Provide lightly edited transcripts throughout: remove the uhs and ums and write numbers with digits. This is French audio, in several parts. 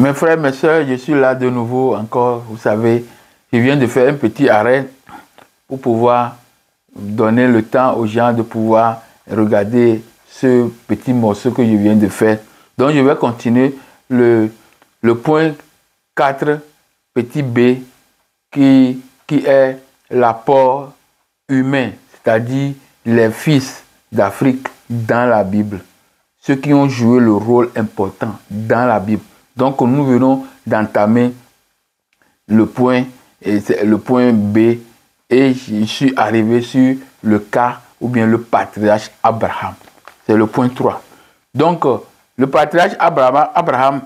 Mes frères, mes soeurs, je suis là de nouveau encore. Vous savez, je viens de faire un petit arrêt pour pouvoir donner le temps aux gens de pouvoir regarder ce petit morceau que je viens de faire. Donc, je vais continuer le point 4, petit b, qui est l'apport humain, c'est-à-dire les fils d'Afrique dans la Bible, ceux qui ont joué le rôle important dans la Bible. Donc, nous venons d'entamer le point B et je suis arrivé sur le cas ou bien le patriarche Abraham. C'est le point 3. Donc, le patriarche Abraham,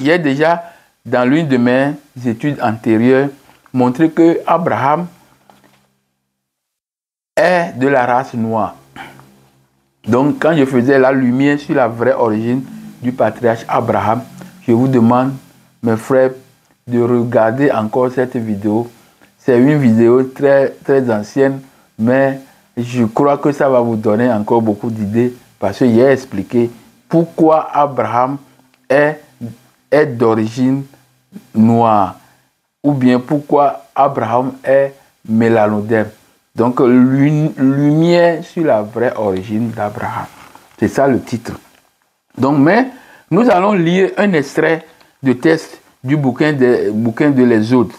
j'ai déjà, dans l'une de mes études antérieures, montré que Abraham est de la race noire. Donc, quand je faisais la lumière sur la vraie origine du patriarche Abraham, je vous demande, mes frères, de regarder encore cette vidéo. C'est une vidéo très, très ancienne, mais je crois que ça va vous donner encore beaucoup d'idées parce que j'ai expliqué pourquoi Abraham est d'origine noire ou bien pourquoi Abraham est mélanodème. Donc, lumière sur la vraie origine d'Abraham. C'est ça le titre. Donc, mais nous allons lire un extrait de texte du bouquin de l'Exode,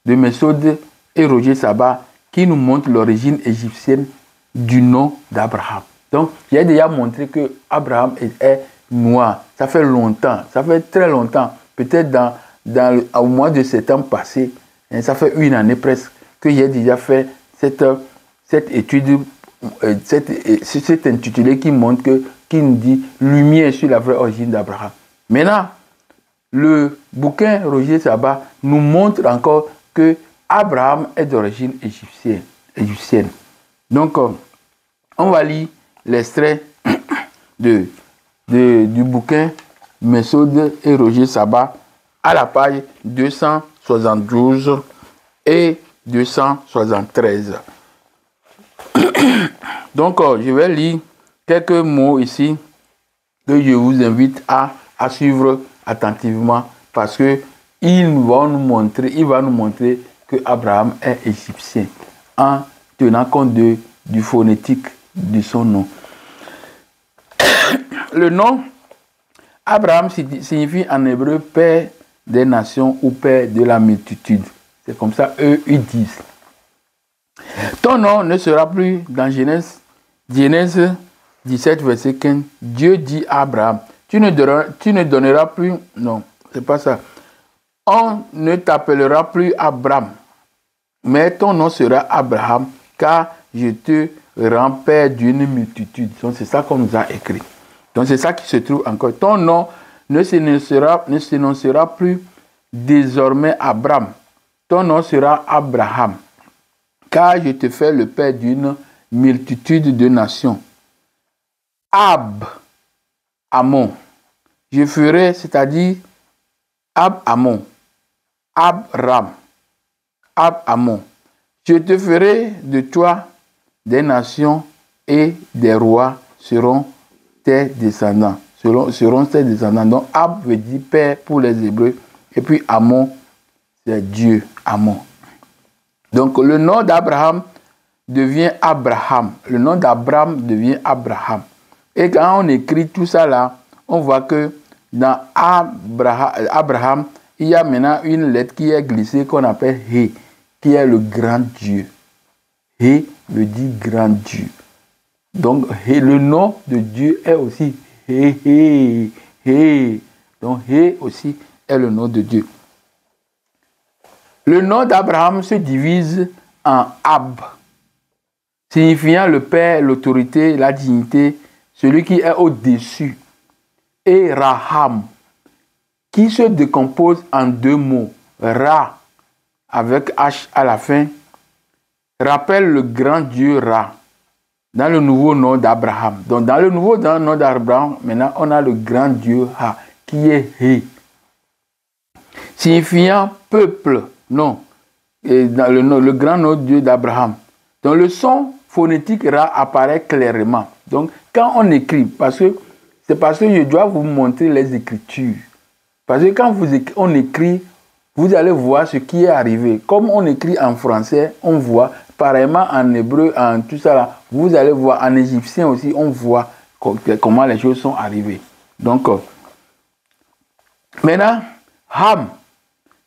de Mésode et Roger Sabat, qui nous montre l'origine égyptienne du nom d'Abraham. Donc, j'ai déjà montré que Abraham est noir. Ça fait longtemps, ça fait très longtemps. Peut-être au mois de septembre passé, ça fait une année presque, que j'ai déjà fait cette étude, cet intitulé qui montre qui nous dit lumière sur la vraie origine d'Abraham. Maintenant, le bouquin Roger Sabat nous montre encore que Abraham est d'origine égyptienne. Donc, on va lire l'extrait du bouquin Mésode et Roger Sabat à la page 272 et 273. Donc, je vais lire quelques mots ici que je vous invite à suivre attentivement parce que il va nous montrer que Abraham est égyptien en tenant compte du phonétique de son nom. Le nom Abraham signifie en hébreu père des nations ou père de la multitude. C'est comme ça eux ils disent. Ton nom ne sera plus dans Genèse 17, verset 15. Dieu dit à Abraham, tu ne donneras plus, non, c'est pas ça. On ne t'appellera plus Abraham, mais ton nom sera Abraham, car je te rends père d'une multitude. Donc c'est ça qu'on nous a écrit. Donc c'est ça qui se trouve encore. Ton nom ne s'énoncera plus désormais Abraham. Ton nom sera Abraham, car je te fais le père d'une multitude de nations. Amon. Je ferai, c'est-à-dire Amon. Abram. Amon. Je te ferai de toi des nations et des rois seront tes descendants. Seront tes descendants. Donc Ab veut dire père pour les Hébreux. Et puis Amon, c'est Dieu. Amon. Donc le nom d'Abraham devient Abraham. Le nom d'Abraham devient Abraham. Et quand on écrit tout ça là, on voit que dans Abraham, il y a maintenant une lettre qui est glissée qu'on appelle He, qui est le grand Dieu. He veut dire grand Dieu. Donc le nom de Dieu est aussi He. Donc He aussi est le nom de Dieu. Le nom d'Abraham se divise en Ab, signifiant le père, l'autorité, la dignité, celui qui est au-dessus, et Raham, qui se décompose en deux mots. Ra, avec H à la fin, rappelle le grand Dieu Ra, dans le nouveau nom d'Abraham. Donc dans le nouveau nom d'Abraham, maintenant on a le grand Dieu Ra, qui est He, signifiant peuple, non, et dans le grand nom Dieu d'Abraham. Donc le son phonétique Ra apparaît clairement. Donc quand on écrit, c'est parce que je dois vous montrer les Écritures. Parce que quand on écrit, vous allez voir ce qui est arrivé. Comme on écrit en français, on voit, pareillement en hébreu, en tout ça là, vous allez voir, en égyptien aussi, on voit comment les choses sont arrivées. Donc, maintenant, Ham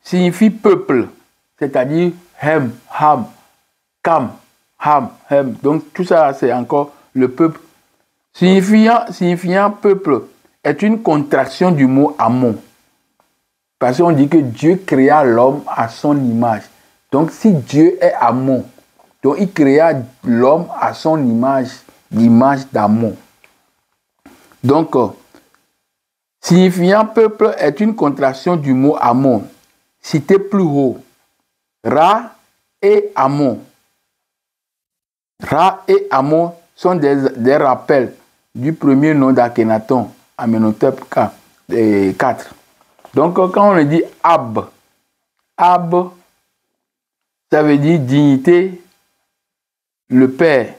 signifie peuple, c'est-à-dire Hem, Ham, Kam, Ham, Hem. Donc, tout ça, c'est encore le peuple. Signifiant peuple est une contraction du mot Amon. Parce qu'on dit que Dieu créa l'homme à son image. Donc, si Dieu est Amon, donc il créa l'homme à son image, l'image d'Amon. Donc, signifiant peuple est une contraction du mot Amon, cité plus haut. Ra et Amon. Ra et Amon sont des rappels du premier nom d'Akhenaton, Amenhotep 4. Donc, quand on dit Ab, Ab, ça veut dire dignité, le Père.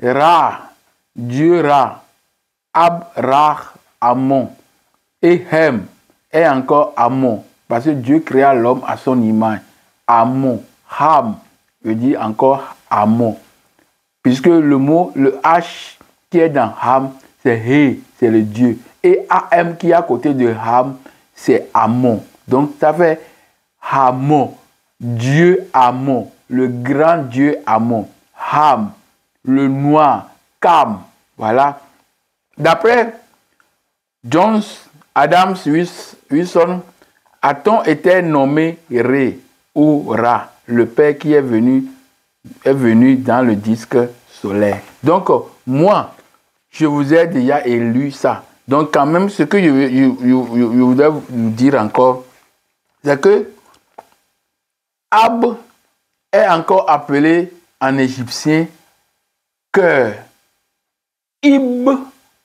Ra, Dieu Ra. Ab, Ra, Amon. Et Hem est encore Amon, parce que Dieu créa l'homme à son image. Amon. Ham veut dire encore Amon. Puisque le mot, le H qui est dans Ham, c'est He, c'est le Dieu. Et Am qui est à côté de Ham, c'est Amon. Donc ça fait Hamon, Dieu Amon, le grand Dieu Amon. Ham, le noir, Kam. Voilà. D'après John Adams Wilson, a-t-on été nommé Ré ou Ra, le Père qui est venu dans le disque solaire. Donc, moi, je vous ai déjà élu ça. Donc, quand même, ce que je voudrais vous dire encore, c'est que Ab est encore appelé en égyptien cœur. Ib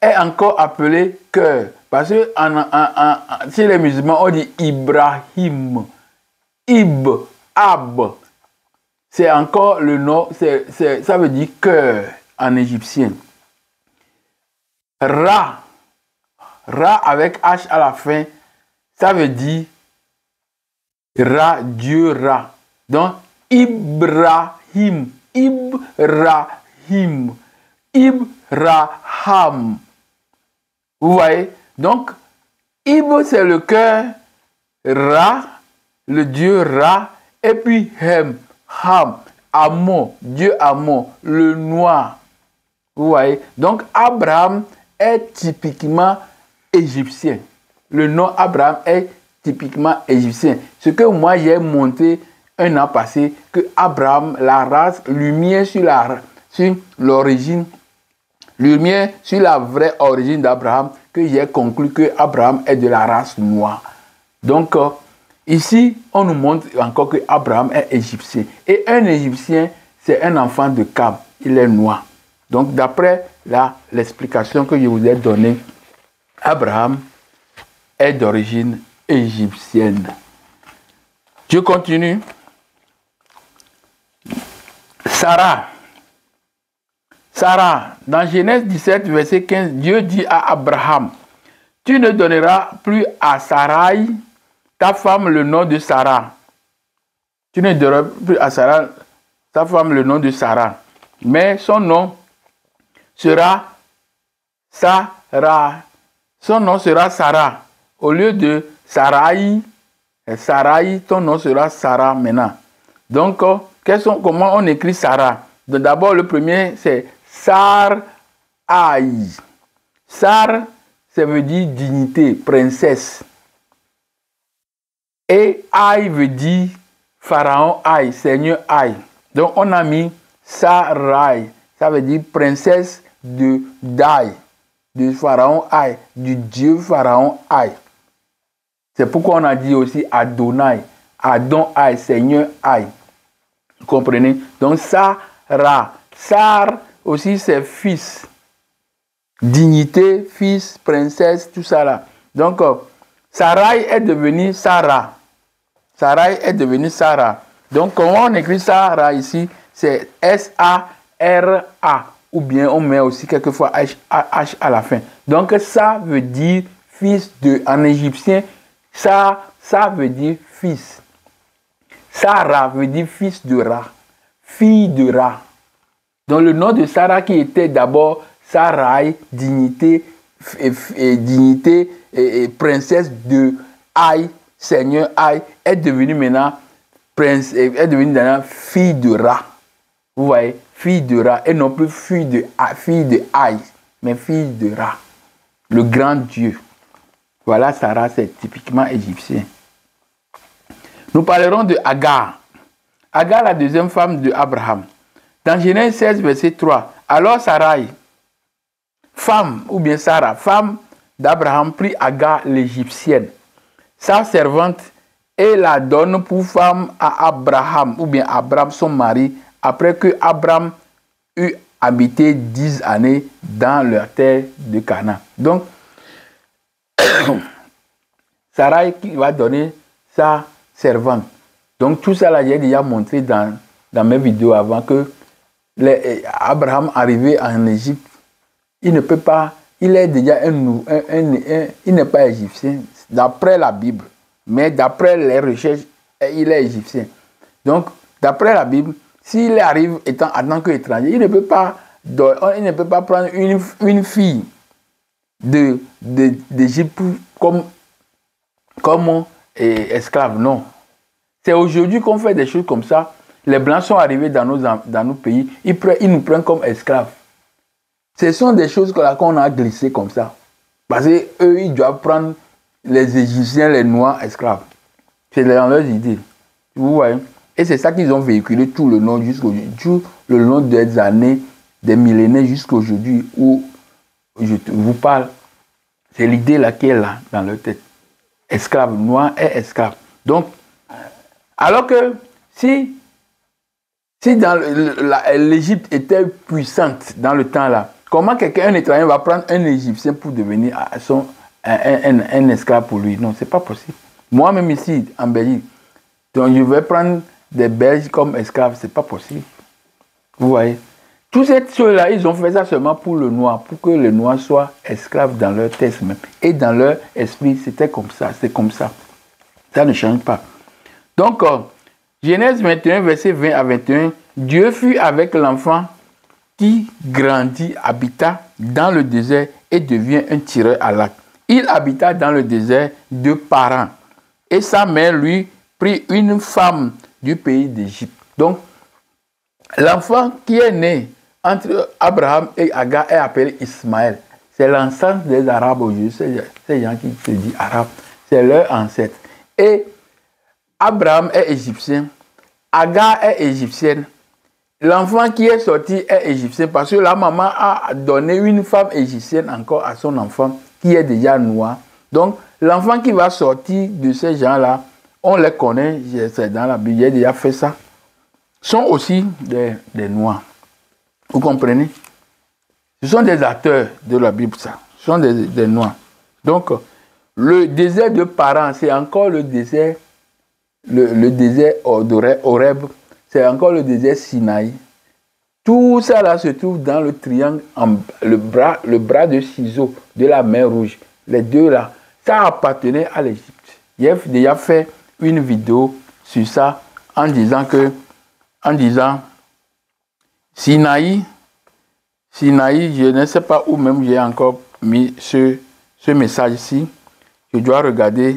est encore appelé cœur. Parce que chez les musulmans, on dit Ibrahim. Ib, Ab. C'est encore le nom, ça veut dire cœur en égyptien. Ra. Ra avec H à la fin, ça veut dire Ra, Dieu Ra. Donc, Ibrahim. Ibrahim. Ibraham. Vous voyez? Donc, Ib, c'est le cœur. Ra, le Dieu Ra. Et puis Hem. Ham. Amon. Dieu Amon. Le noir. Vous voyez? Donc, Abraham est typiquement égyptien. Le nom Abraham est typiquement égyptien. Ce que moi j'ai montré un an passé, que Abraham, la race, lumière sur l'origine, lumière sur la vraie origine d'Abraham, que j'ai conclu que Abraham est de la race noire. Donc, ici, on nous montre encore que Abraham est égyptien. Et un égyptien, c'est un enfant de Cam. Il est noir. Donc, d'après l'explication que je vous ai donnée, Abraham est d'origine égyptienne. Je continue. Sarah. Sarah, dans Genèse 17, verset 15, Dieu dit à Abraham, « Tu ne donneras plus à Sarai, ta femme, le nom de Sarah. » Tu ne donneras plus à Sarah, ta femme, le nom de Sarah. Mais son nom sera Sarah. Son nom sera Sarah. Au lieu de Sarai, ton nom sera Sarah maintenant. Donc, comment on écrit Sarah? D'abord, le premier, c'est Sarai. Sar, ça veut dire dignité, princesse. Et Aï veut dire Pharaon Aï, Seigneur Aï. Donc, on a mis Sarai. Ça veut dire princesse d'Aï, de Pharaon Aï, du Dieu Pharaon Aï. C'est pourquoi on a dit aussi Adonai, Adon Aï, Seigneur Aï. Vous comprenez? Donc, Sarah. Sar aussi, c'est fils. Dignité, fils, princesse, tout ça là. Donc, Sarai est devenue Sarah. Sarai est devenue Sarah. Donc, comment on écrit Sarah ici? C'est S-A-R-A. Ou bien on met aussi quelquefois H à la fin. Donc, ça veut dire fils de, en égyptien, Ça veut dire fils. Sarah veut dire fils de Ra, fille de Ra. Donc le nom de Sarah qui était d'abord Sarai, dignité et princesse de Aï, Seigneur Aï, est devenue maintenant fille de Ra. Vous voyez, fille de Ra, et non plus fille de Aï, mais fille de Ra, le grand Dieu. Voilà, Sarah, c'est typiquement égyptien. Nous parlerons de Agar. Agar, la deuxième femme d'Abraham. Dans Genèse 16, verset 3, alors Sarai, femme, ou bien Sarah, femme d'Abraham, prit Agar l'égyptienne, sa servante, et la donne pour femme à Abraham, ou bien Abraham, son mari, après que Abraham eut habité 10 années dans leur terre de Canaan. Donc, Sarai qui va donner sa servante. Donc tout ça là, j'ai déjà montré dans mes vidéos avant que Abraham arrivé en Égypte, il ne peut pas, il est déjà il n'est pas égyptien d'après la Bible, mais d'après les recherches, il est égyptien. Donc d'après la Bible, s'il arrive en tant qu'étranger, il ne peut pas prendre une fille d'Égypte comme esclave, non. C'est aujourd'hui qu'on fait des choses comme ça. Les Blancs sont arrivés dans nos pays, ils nous prennent comme esclaves. Ce sont des choses qu'on a glissées comme ça. Parce qu'eux, ils doivent prendre les Égyptiens, les Noirs, esclaves. C'est dans leurs idées. Vous voyez? Et c'est ça qu'ils ont véhiculé tout le long des années, des millénaires jusqu'à aujourd'hui où je vous parle. C'est l'idée là qui est là, dans leur tête. Esclave, noir et esclave. Donc, alors que si l'Égypte était puissante dans le temps là, comment un étranger va prendre un Égyptien pour devenir un esclave pour lui? Non, c'est pas possible. Moi-même ici, en Belgique, donc je vais prendre des Belges comme esclaves, c'est pas possible. Vous voyez? Tous ces choses-là, ils ont fait ça seulement pour le noir, pour que le noir soit esclave dans leur tête même. Et dans leur esprit, c'était comme ça, c'est comme ça. Ça ne change pas. Donc, Genèse 21, verset 20 à 21, Dieu fut avec l'enfant qui grandit, habita dans le désert et devient un tireur à l'arc. Il habita dans le désert de Paran. Et sa mère lui prit une femme du pays d'Égypte. Donc, l'enfant qui est né entre Abraham et Agar est appelé Ismaël. C'est l'ensemble des Arabes aujourd'hui. Ces gens qui se disent Arabes, c'est leur ancêtre. Et Abraham est égyptien. Agar est égyptienne. L'enfant qui est sorti est égyptien parce que la maman a donné une femme égyptienne encore à son enfant qui est déjà noir. Donc, l'enfant qui va sortir de ces gens-là, on les connaît, c'est dans la Bible, j'ai déjà fait ça, sont aussi des noirs. Vous comprenez? Ce sont des acteurs de la Bible, ça. Ce sont des noirs. Donc, le désert de Paran, c'est encore le désert, le désert Horeb, c'est encore le désert Sinaï. Tout ça là se trouve dans le triangle, le bras de ciseaux de la mer Rouge. Les deux là, ça appartenait à l'Égypte. J'ai déjà fait une vidéo sur ça en disant Sinaï, je ne sais pas où même j'ai encore mis ce message-ci. Je dois regarder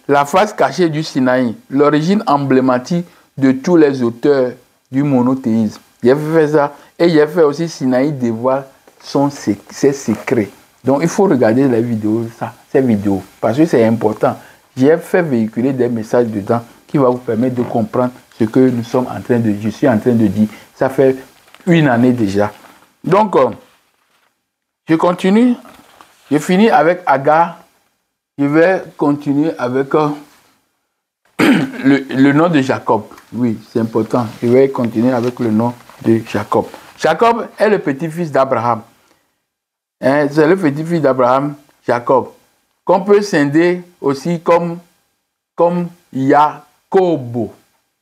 la face cachée du Sinaï, l'origine emblématique de tous les auteurs du monothéisme. J'ai fait ça et j'ai fait aussi Sinaï dévoile ses secrets. Donc il faut regarder les vidéos, ces vidéos, parce que c'est important. J'ai fait véhiculer des messages dedans qui vont vous permettre de comprendre ce que je suis en train de dire. Ça fait une année déjà. Donc, je continue. Je finis avec Agar. Je vais continuer avec le nom de Jacob. Oui, c'est important. Je vais continuer avec le nom de Jacob. Jacob est le petit-fils d'Abraham. C'est le petit-fils d'Abraham, Jacob, qu'on peut scinder aussi comme Yakobo.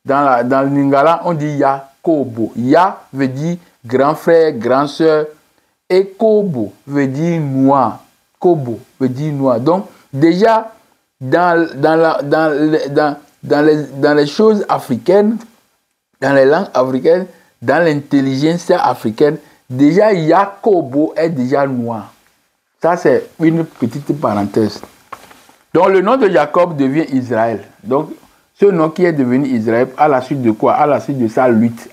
Dans le Lingala, on dit Yakobo. Ya veut dire grand frère, grand sœur. Et Kobo veut dire noir. Kobo veut dire noir. Donc, déjà, dans les choses africaines, dans les langues africaines, dans l'intelligence africaine, déjà Jacobo est déjà noir. Ça, c'est une petite parenthèse. Donc, le nom de Jacob devient Israël. Donc, ce nom qui est devenu Israël, à la suite de quoi? À la suite de sa lutte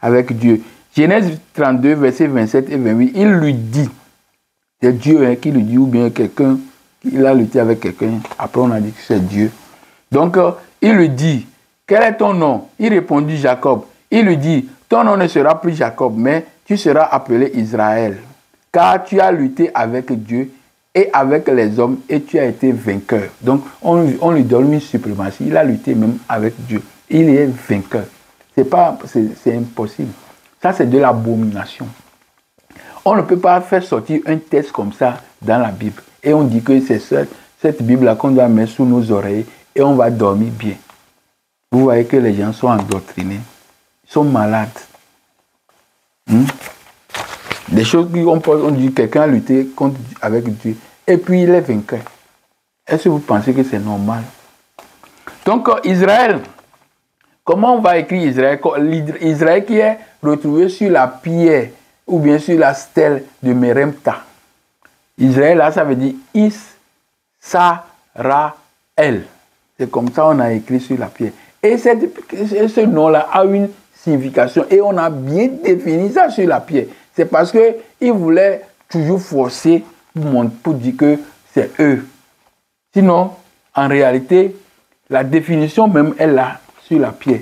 avec Dieu. Genèse 32, versets 27 et 28, il lui dit, c'est Dieu qui lui dit, ou bien quelqu'un, il a lutté avec quelqu'un, après on a dit que c'est Dieu. Donc, il lui dit, quel est ton nom? Il répondit Jacob. Il lui dit, ton nom ne sera plus Jacob, mais tu seras appelé Israël, car tu as lutté avec Dieu et avec les hommes et tu as été vainqueur. Donc, on lui donne une suprématie. Il a lutté même avec Dieu. Il est vainqueur. C'est impossible. Ça, c'est de l'abomination. On ne peut pas faire sortir un texte comme ça dans la Bible. Et on dit que c'est cette Bible-là qu'on doit mettre sous nos oreilles et on va dormir bien. Vous voyez que les gens sont endoctrinés. Ils sont malades. Des choses qu'on dit, quelqu'un a lutté avec Dieu. Et puis il est vainqueur. Est-ce que vous pensez que c'est normal? Donc Israël, comment on va écrire Israël? Israël qui est retrouvé sur la pierre ou bien sur la stèle de Meremta. Israël, là, ça veut dire Is-Sa-Ra-El. C'est comme ça qu'on a écrit sur la pierre. Et ce nom-là a une signification. Et on a bien défini ça sur la pierre. C'est parce qu'il voulait toujours forcer pour dire que c'est eux. Sinon, en réalité, la définition même est là, sur la pierre.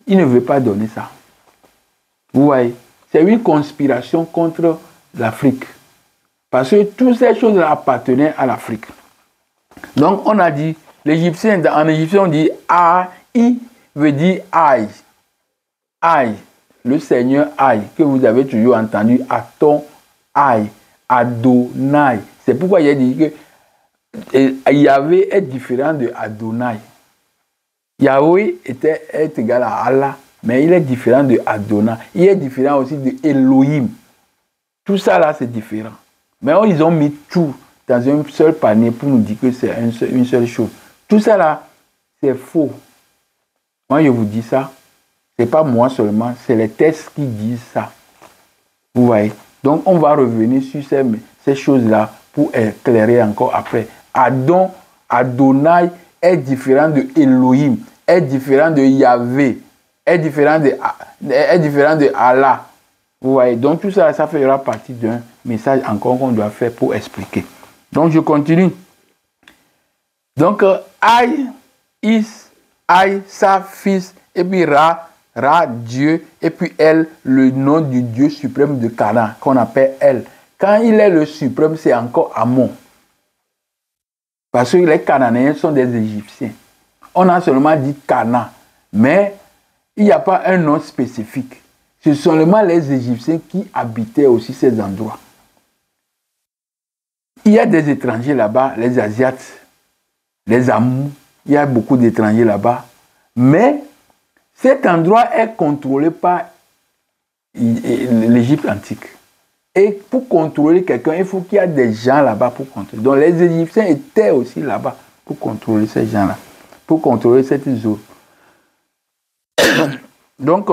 Il ne veut pas donner ça. Vous voyez, c'est une conspiration contre l'Afrique. Parce que toutes ces choses-là appartenaient à l'Afrique. Donc, on a dit, l'Égyptien, en égyptien, on dit A-I veut dire Aïe. Aïe, le Seigneur Aïe, que vous avez toujours entendu, Aton Aïe, Adonai. C'est pourquoi il a dit que Yahvé est différent de Adonai. Yahweh est égal à Allah, mais il est différent de Adonai. Il est différent aussi de Elohim. Tout ça là, c'est différent. Mais ils ont mis tout dans un seul panier pour nous dire que c'est une seule chose. Tout ça là, c'est faux. Moi, je vous dis ça. Ce n'est pas moi seulement, c'est les textes qui disent ça. Vous voyez? Donc, on va revenir sur ces choses-là pour éclairer encore après. Adonai est différent de Elohim, est différent de Yahvé, est différent de Allah. Vous voyez? Donc, tout ça, ça fera partie d'un message encore qu'on doit faire pour expliquer. Donc, je continue. Donc, Aïe, Is, Aïe, sa fils, et puis Ra, Dieu, et puis El, le nom du Dieu suprême de Canaan, qu'on appelle El. Quand il est le suprême, c'est encore Amon. Parce que les Cananéens sont des Égyptiens. On a seulement dit Canaan, mais il n'y a pas un nom spécifique. Ce sont seulement les Égyptiens qui habitaient aussi ces endroits. Il y a des étrangers là-bas, les Asiates, les Amous, il y a beaucoup d'étrangers là-bas, mais cet endroit est contrôlé par l'Égypte antique. Et pour contrôler quelqu'un, il faut qu'il y ait des gens là-bas pour contrôler. Donc les Égyptiens étaient aussi là-bas pour contrôler ces gens-là, pour contrôler cette zone. Donc,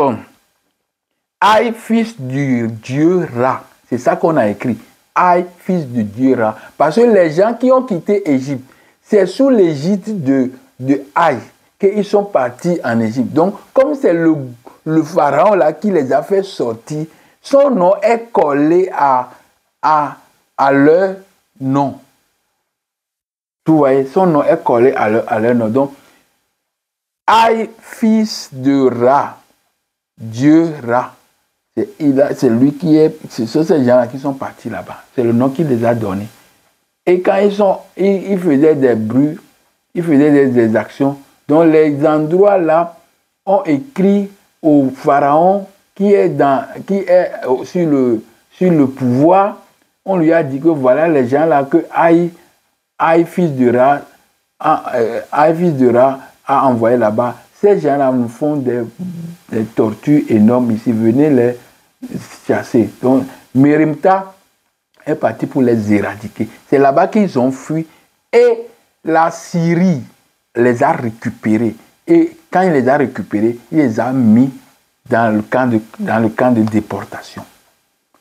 Aïe, fils du Dieu Ra, c'est ça qu'on a écrit. Aïe, fils du Dieu Ra. Parce que les gens qui ont quitté Égypte, c'est sous l'Égypte de Aïe qu'ils sont partis en Égypte. Donc, comme c'est le pharaon là qui les a fait sortir, son nom est collé à leur nom. Vous voyez, son nom est collé à leur nom. Donc, Aïe, fils de Ra, Dieu Ra. C'est lui qui est. Ce sont ces gens-là qui sont partis là-bas. C'est le nom qu'il les a donné. Et quand ils faisaient des bruits, ils faisaient des actions. Donc les endroits là ont écrit au pharaon qui est sur le pouvoir. On lui a dit que voilà les gens là que Aïe fils de Ra a envoyé là-bas. Ces gens là nous font des tortures énormes ici. Venez les chasser. Donc Meremta est parti pour les éradiquer. C'est là-bas qu'ils ont fui. Et la Syrie les a récupérés. Et quand il les a récupérés, il les a mis dans le camp de déportation.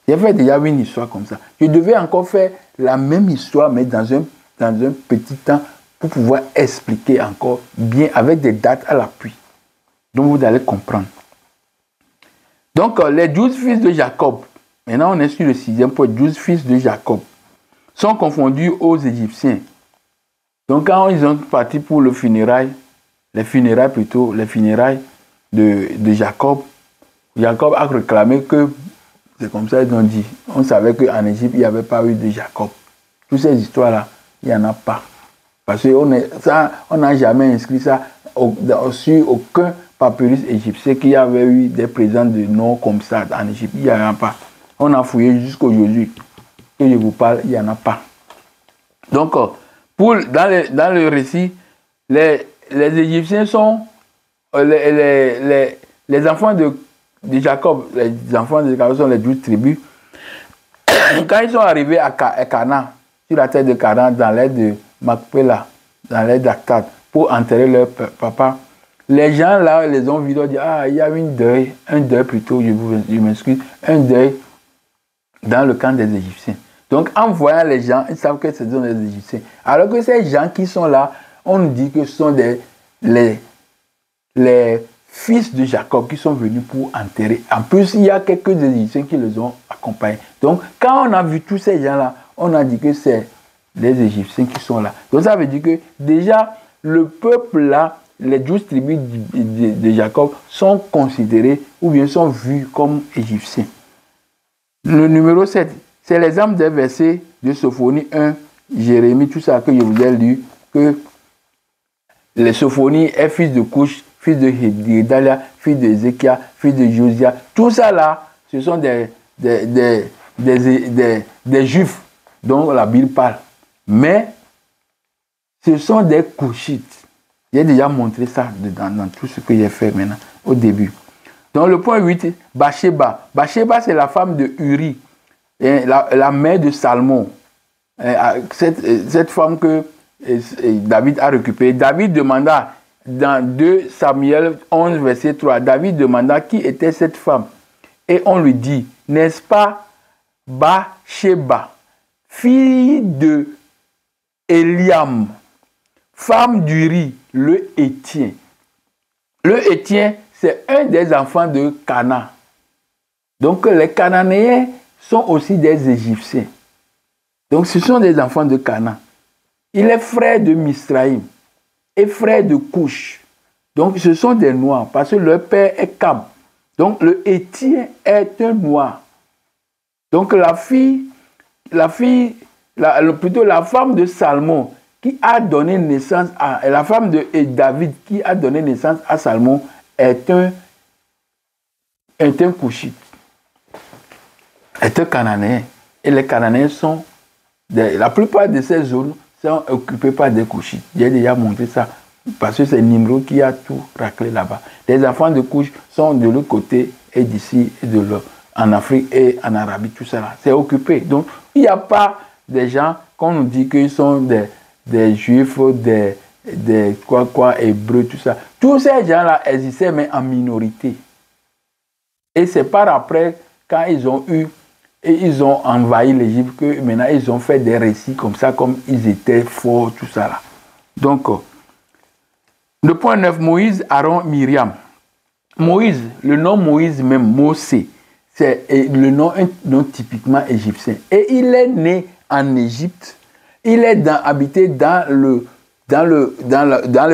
J'ai fait déjà une histoire comme ça. Je devais encore faire la même histoire, mais dans un petit temps, pour pouvoir expliquer encore bien, avec des dates à l'appui. Donc vous allez comprendre. Donc les 12 fils de Jacob, maintenant on est sur le 6e point, 12 fils de Jacob, sont confondus aux Égyptiens. Donc quand ils ont parti pour les funérailles de Jacob, Jacob a réclamé que, c'est comme ça qu'ils ont dit, on savait qu'en Égypte, il n'y avait pas eu de Jacob. Toutes ces histoires-là, il n'y en a pas. Parce qu'on n'a jamais inscrit ça sur aucun papyrus égyptien qui avait eu des présents de noms comme ça en Égypte. Il n'y en a pas. On a fouillé jusqu'aujourd'hui. Que je vous parle, il n'y en a pas. Donc, dans le récit, les Égyptiens sont les enfants de Jacob. Les enfants de Jacob sont les 12 tribus. Quand ils sont arrivés à Canaan, sur la terre de Canaan, dans l'air de Macpéla, dans l'air d'Aktad, pour enterrer leur papa, les gens là les ont vus, ils ont dit, ah, il y a un deuil plutôt, je m'excuse, un deuil dans le camp des Égyptiens. Donc en voyant les gens, ils savent que ce sont des Égyptiens. Alors que ces gens qui sont là, on nous dit que ce sont les fils de Jacob qui sont venus pour enterrer. En plus, il y a quelques Égyptiens qui les ont accompagnés. Donc quand on a vu tous ces gens-là, on a dit que c'est les Égyptiens qui sont là. Donc ça veut dire que déjà, le peuple là, les 12 tribus de Jacob sont considérés ou bien sont vus comme Égyptiens. Le numéro 7, c'est l'exemple des versets de Sophonie 1, Jérémie, tout ça que je vous ai lu, que les Sophonie est fils de Couche, fils de Gédalia, fils d'Ézéchias, fils de Josia. Tout ça là, ce sont des Juifs dont la Bible parle. Mais ce sont des Couchites. J'ai déjà montré ça dans tout ce que j'ai fait maintenant, au début. Donc le point 8, Bathsheba. Bathsheba, c'est la femme de Uri, la mère de Salmon. Cette femme que David a récupérée. David demanda, dans 2 Samuel 11, verset 3, David demanda qui était cette femme. Et on lui dit, n'est-ce pas Bathsheba, fille de Eliam, femme d'Uri, le Héthien. Le Héthien, c'est un des enfants de Canaan. Donc les Cananéens sont aussi des Égyptiens. Donc ce sont des enfants de Canaan. Il est frère de Misraïm et frère de Couche. Donc ce sont des Noirs parce que leur père est Cam. Donc le Héthien est un Noir. Donc la femme de Salmon qui a donné naissance à la femme de David qui a donné naissance à Salmon est un Couchite, est un Cananéen. Et les Cananéens sont, la plupart de ces zones sont occupées par des Couchites. J'ai déjà montré ça, parce que c'est Nimrod qui a tout raclé là-bas. Les enfants de Couche sont de l'autre côté et d'ici, et de l'autre, en Afrique et en Arabie, tout ça là. C'est occupé. Donc, il n'y a pas des gens qu'on nous dit qu'ils sont des Juifs, des Hébreux, tout ça. Tous ces gens-là existaient, mais en minorité. Et c'est par après, quand ils ont envahi l'Égypte, que maintenant ils ont fait des récits comme ça, comme ils étaient forts, tout ça là. Donc, le point 9, Moïse, Aaron, Myriam. Moïse, le nom Moïse même, Mosé, c'est un nom typiquement égyptien. Et il est né en Égypte. Il est habité dans le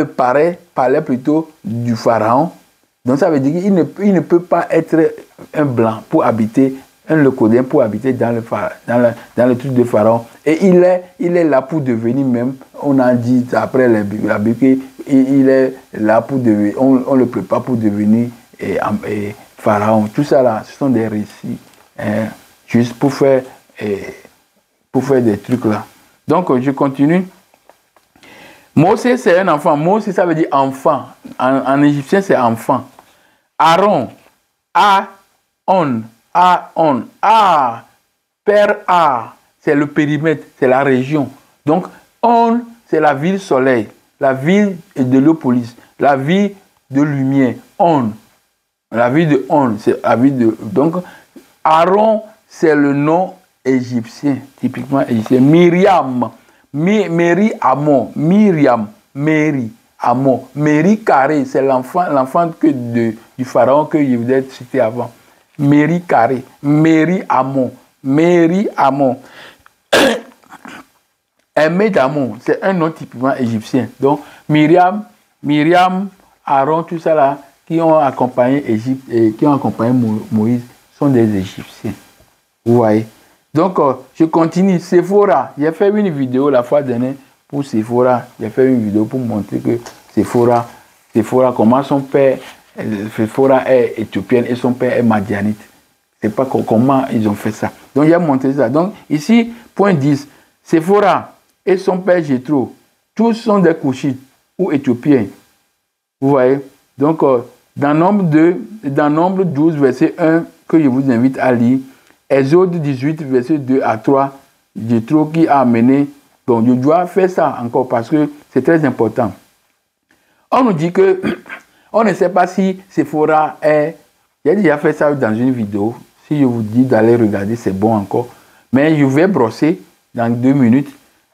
palais plutôt du pharaon. Donc ça veut dire qu'il ne peut pas être un blanc pour habiter, un Locodien pour habiter dans le truc de pharaon. Et il est là pour devenir même, on a dit après la Bible qu'il est là pour devenir, on le prépare pour devenir pharaon. Tout ça là, ce sont des récits, juste pour faire des trucs là. Donc je continue. Mosé, c'est un enfant. Mosé, ça veut dire enfant. En égyptien, c'est enfant. Aaron, Aaron, père A, c'est le périmètre, c'est la région. Donc, On, c'est la ville soleil, la ville de l'Hélopolis, la ville de lumière, On. La ville de On, c'est la ville de... Donc, Aaron, c'est le nom égyptien, typiquement égyptien. Myriam, Méri Amon, Myriam, Méri Amon. Méri carré, c'est l'enfant du pharaon que je vous ai cité avant. Méri carré, Méri Amon, Méri Amon. Aimé d'Amon, c'est un nom typiquement égyptien. Donc, Myriam, Aaron, tout ça là, qui ont accompagné Égypte et qui ont accompagné Moïse, sont des Égyptiens. Vous voyez? Donc, je continue. Séphora, j'ai fait une vidéo la fois dernière pour Séphora. J'ai fait une vidéo pour montrer que Séphora, comment son père, Séphora est éthiopienne et son père est madianite. C'est pas comment ils ont fait ça. Donc, j'ai montré ça. Donc, ici, point 10, Séphora et son père Jéthro, tous sont des Couchites ou Éthiopiens. Vous voyez? Donc, dans Nombre 12, verset 1, que je vous invite à lire, Exode 18, verset 2 à 3, Jéthro qui a amené. Donc, je dois faire ça encore parce que c'est très important. On nous dit que, on ne sait pas si Séphora est. J'ai déjà fait ça dans une vidéo. Si je vous dis d'aller regarder, c'est bon encore. Mais je vais brosser dans 2 minutes.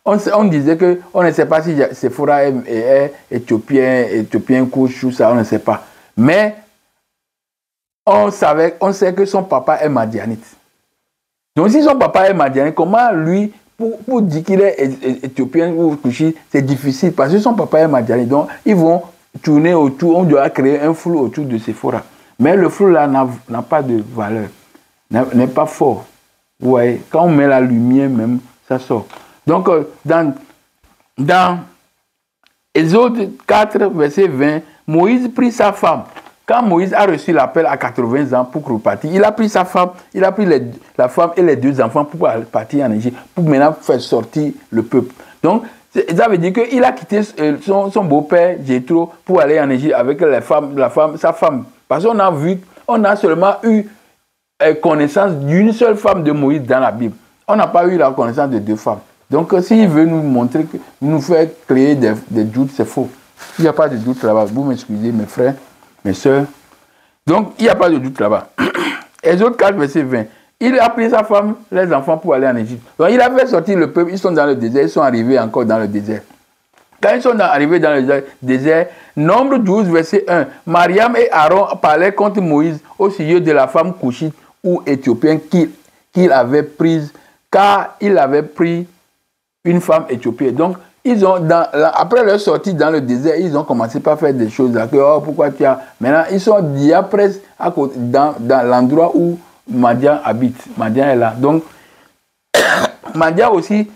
On disait qu'on ne sait pas si Séphora est éthiopien, couche, tout ça, on ne sait pas. Mais on sait que son papa est madianite. Donc si son papa est madianite, comment lui, pour dire qu'il est éthiopien ou couchite, c'est difficile parce que son papa est madianite. Donc ils vont tourner autour, on doit créer un flou autour de Séphora. Mais le flou là n'a pas de valeur, n'est pas fort. Vous voyez, quand on met la lumière même, ça sort. Donc, dans Exode 4, verset 20, Moïse prit sa femme. Quand Moïse a reçu l'appel à 80 ans pour repartir, il a pris sa femme, il a pris la femme et les 2 enfants pour partir en Égypte, pour maintenant faire sortir le peuple. Donc, ça veut dire qu'il a quitté son beau-père, Jéthro, pour aller en Égypte avec sa femme. Parce qu'on a seulement eu connaissance d'une seule femme de Moïse dans la Bible. On n'a pas eu la connaissance de 2 femmes. Donc, s'il veut nous montrer, nous faire créer des doutes, c'est faux. Il n'y a pas de doute là-bas. Vous m'excusez, mes frères, mes soeurs. Donc, il n'y a pas de doute là-bas. Exode 4, verset 20. Il a pris sa femme, les enfants pour aller en Égypte. Donc, il a fait sortir le peuple. Ils sont dans le désert. Ils sont arrivés encore dans le désert. Quand ils sont arrivés dans le désert, Nombre 12, verset 1. Mariam et Aaron parlaient contre Moïse au sujet de la femme couchite ou éthiopienne qu'il avait prise, car il avait pris une femme éthiopienne. Donc, après leur sortie dans le désert, ils ont commencé par faire des choses là. Pourquoi tu as... Maintenant, ils sont déjà presque à côté, dans l'endroit où Madian habite. Madian est là. Donc, Madian aussi,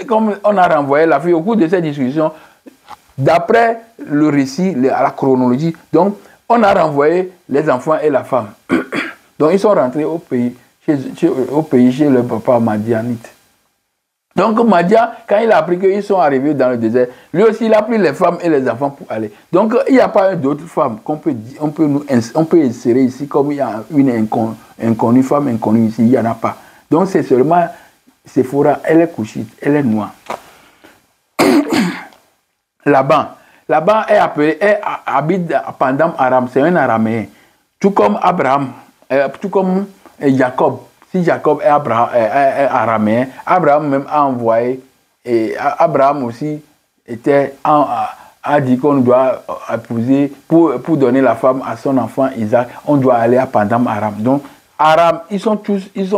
comme on a renvoyé la fille au cours de cette discussion, d'après le récit, la chronologie, donc, on a renvoyé les enfants et la femme. Donc, ils sont rentrés au pays chez le papa madianite. Donc, Madian, quand il a appris qu'ils sont arrivés dans le désert, lui aussi, il a pris les femmes et les enfants pour aller. Donc, il n'y a pas d'autres femmes qu'on peut dire, on peut insérer ici, comme il y a une inconnue, femme inconnue ici, il n'y en a pas. Donc, c'est seulement Séphora, elle est couchite, elle est noire. Laban habite pendant Aram, c'est un araméen. Tout comme Abraham, tout comme Jacob. Si Jacob est araméen, Abraham même a envoyé, et Abraham aussi a dit qu'on doit épouser, pour donner la femme à son enfant Isaac, on doit aller à Pandam Aram. Donc, Aram, ils sont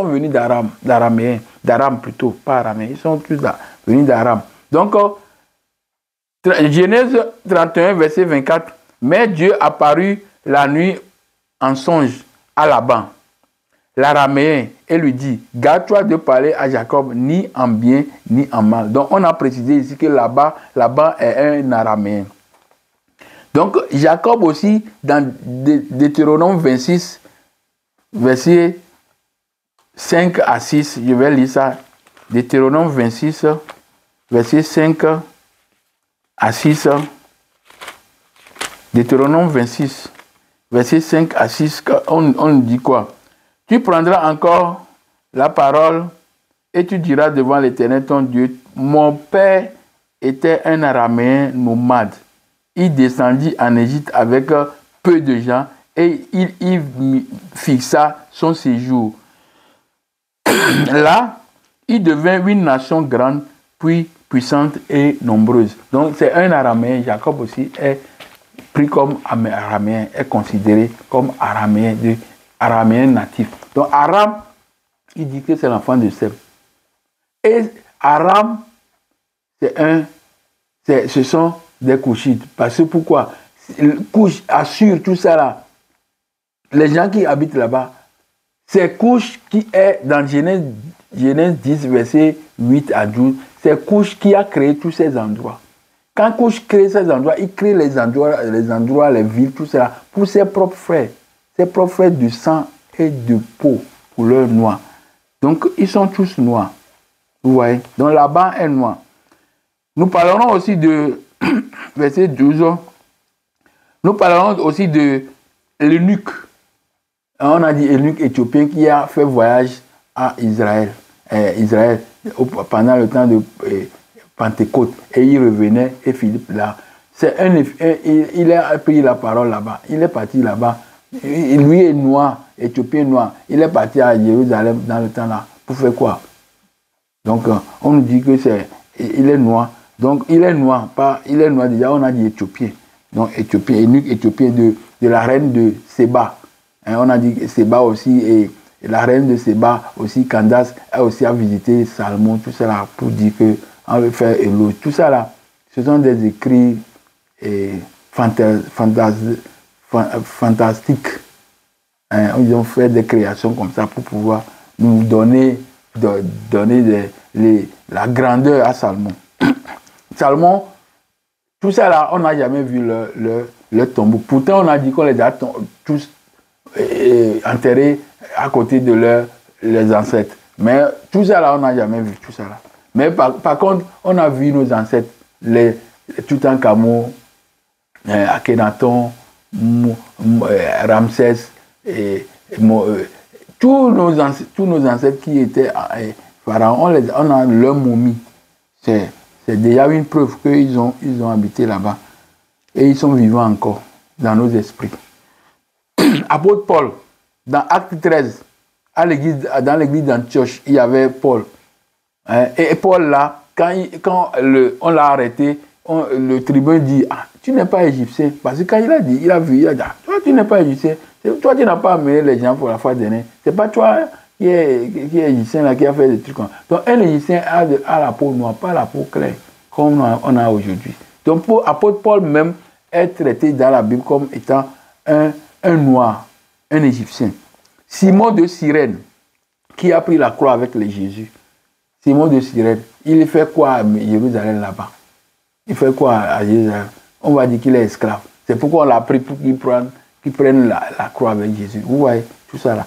venus d'Aram plutôt, pas araméen, ils sont tous venus d'Aram. Donc, Genèse 31, verset 24, mais Dieu apparut la nuit en songe à Laban, l'araméen, et lui dit, garde-toi de parler à Jacob ni en bien ni en mal. Donc, on a précisé ici que Laban est un araméen. Donc, Jacob aussi, dans Deutéronome 26, versets 5 à 6, je vais lire ça. Deutéronome 26, versets 5 à 6. Deutéronome 26, versets 5 à 6, on dit quoi? Tu prendras encore la parole et tu diras devant l'Éternel ton Dieu, mon père était un araméen nomade. Il descendit en Égypte avec peu de gens et il y fixa son séjour. Là, il devint une nation grande, puis puissante et nombreuse. Donc, c'est un araméen. Jacob aussi est pris comme araméen, est considéré comme araméen natif. Donc, Aram, il dit que c'est l'enfant de Sem. Et Aram, ce sont des Couchites. Parce que pourquoi? Couche, Assur, tout ça là, les gens qui habitent là-bas, c'est Couche qui est dans Genèse 10, verset 8 à 12, c'est Couche qui a créé tous ces endroits. Quand Couche crée ces endroits, il crée les endroits, les villes, tout ça, pour ses propres frères de sang et de peau, pour leurs noirs. Donc, ils sont tous noirs. Vous voyez? Donc, là-bas est noir. Nous parlerons aussi de, verset 12, nous parlerons aussi de l'eunuque. On a dit eunuque éthiopien qui a fait voyage à Israël pendant le temps de Pentecôte. Et il revenait, et Philippe là. Il a pris la parole là-bas. Il est parti là-bas. Lui est noir, éthiopien noir. Il est parti à Jérusalem dans le temps là. Pour faire quoi? Donc, on nous dit que il est noir. Donc, il est noir. Il est noir déjà, on a dit éthiopien. Donc, éthiopien, eunuque éthiopien de la reine de Séba. On a dit Séba aussi, et la reine de Séba aussi, Candace, a aussi visité Salomon, tout ça là, pour dire qu'on veut faire éloge. Tout ça là, ce sont des écrits fantastiques. Ils ont fait des créations comme ça pour pouvoir nous donner la grandeur à Salomon. Salomon, tout ça là, on n'a jamais vu le tombeau. Pourtant, on a dit qu'on les a tous enterrés à côté de leurs ancêtres. Mais tout ça là, on n'a jamais vu tout ça là. Mais par contre, on a vu nos ancêtres, Toutankhamon, Akhenaton, Ramsès, tous nos ancêtres qui étaient pharaons, on a leur momie. C'est déjà une preuve qu'ils ont habité là-bas. Et ils sont vivants encore dans nos esprits. Apôtre Paul, dans Acte 13, dans l'église d'Antioche, il y avait Paul. Et Paul là, quand on l'a arrêté, le tribun dit, tu n'es pas égyptien. Parce que quand il a dit, il a dit, toi tu n'es pas égyptien. Toi tu n'as pas amené les gens pour la foi dernière. C'est pas toi qui est égyptien là, qui a fait des trucs comme ça. Donc un égyptien a la peau noire, pas la peau claire, comme on a aujourd'hui. Donc apôtre Paul même est traité dans la Bible comme étant un noir, un égyptien. Simon de Cyrène, qui a pris la croix avec les Jésus. Simon de Cyrène, il fait quoi à Jérusalem là-bas? Il fait quoi à Jérusalem? On va dire qu'il est esclave. C'est pourquoi on l'a pris pour qu'il prenne la croix avec Jésus. Vous voyez, tout ça là.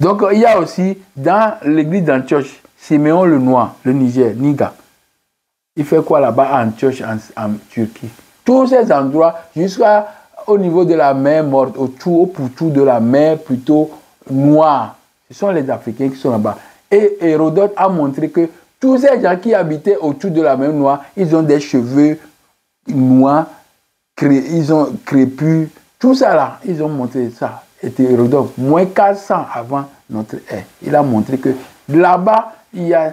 Donc, il y a aussi, dans l'église d'Antioche, Siméon le Noir, le Niger, Niga. Il fait quoi là-bas à Antioche, en Turquie? Tous ces endroits, jusqu'au niveau de la mer morte, au pourtour de la mer plutôt noire. Ce sont les Africains qui sont là-bas. Et Hérodote a montré que tous ces gens qui habitaient autour de la mer noire, ils ont des cheveux noirs, ils ont crépus, tout ça là, ils ont montré ça. Et Hérodote, moins 400 avant notre ère, il a montré que là-bas, il y a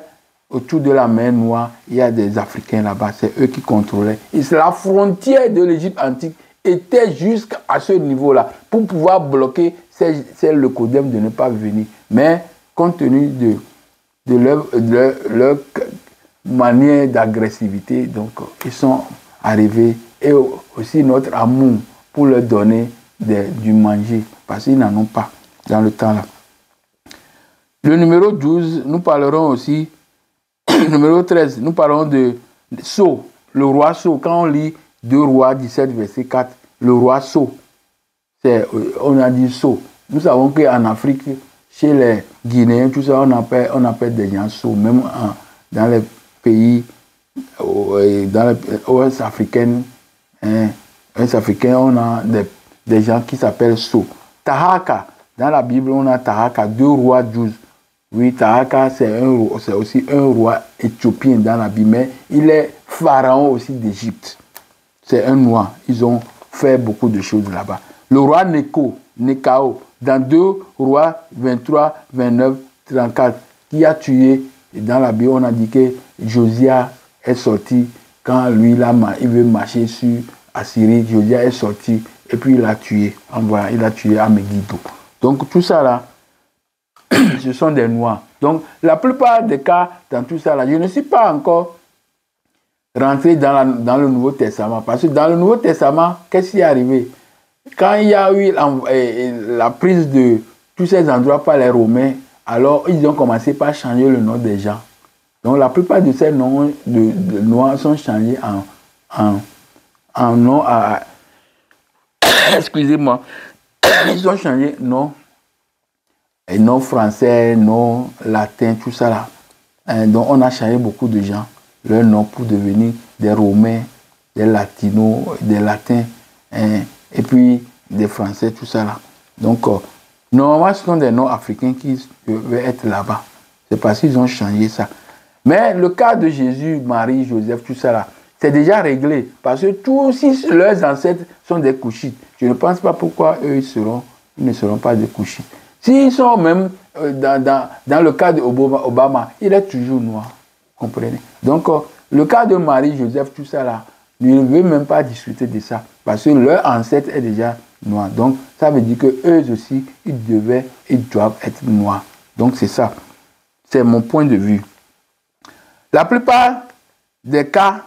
autour de la mer Noire, il y a des Africains là-bas, c'est eux qui contrôlaient. Et la frontière de l'Égypte antique était jusqu'à ce niveau-là, pour pouvoir bloquer le Codem de ne pas venir. Mais compte tenu de leur manière d'agressivité, donc ils sont arrivés, et aussi notre amour pour leur donner du manger, parce qu'ils n'en ont pas dans le temps là. Le numéro 12, nous parlerons aussi, numéro 13, nous parlerons de Sceaux, le roi Sceaux. Quand on lit 2 Rois 17, verset 4, le roi Sceaux, on a dit Sceaux. Nous savons qu'en Afrique, chez les Guinéens, tout ça, on appelle des gens Sceaux, même dans les pays, dans les Ouest africains, on a des gens qui s'appellent Sceaux. Tahaka, dans la Bible, on a Tahaka, 2 Rois 12. Oui, Taraka, c'est aussi un roi éthiopien dans la Bible, mais il est pharaon aussi d'Égypte. C'est un noir. Ils ont fait beaucoup de choses là-bas. Le roi Nekao, dans 2 rois 23, 29, 34, qui a tué, dans la Bible, on a dit que Josia est sorti, quand lui, il veut marcher sur Assyrie, Josia est sorti, et puis il a tué. Voilà, il a tué Amegiddo. Donc tout ça là, ce sont des noirs. Donc la plupart des cas, dans tout ça là, je ne suis pas encore rentré dans le Nouveau Testament. Parce que dans le Nouveau Testament, qu'est-ce qui est arrivé? Quand il y a eu la prise de tous ces endroits par les Romains, alors ils ont commencé par changer le nom des gens. Donc la plupart de ces noms de noirs sont changés en nom à... Excusez-moi. Ils ont changé nom. Et nom français, nom latin, tout ça là. Donc on a changé beaucoup de gens, leur nom pour devenir des Romains, des Latinos, des Latins, et puis des Français, tout ça là. Donc normalement ce sont des noms africains qui devaient être là-bas. C'est parce qu'ils ont changé ça. Mais le cas de Jésus, Marie, Joseph, tout ça là, c'est déjà réglé. Parce que tous si leurs ancêtres sont des Couchites, je ne pense pas pourquoi eux ils ne seront pas des Couchites. S'ils sont même dans le cas d'Obama, il est toujours noir. Comprenez? Donc, le cas de Marie, Joseph, tout ça là, je ne veux même pas discuter de ça. Parce que leur ancêtre est déjà noir. Donc, ça veut dire qu'eux aussi, ils doivent être noirs. Donc, c'est ça. C'est mon point de vue. La plupart des cas,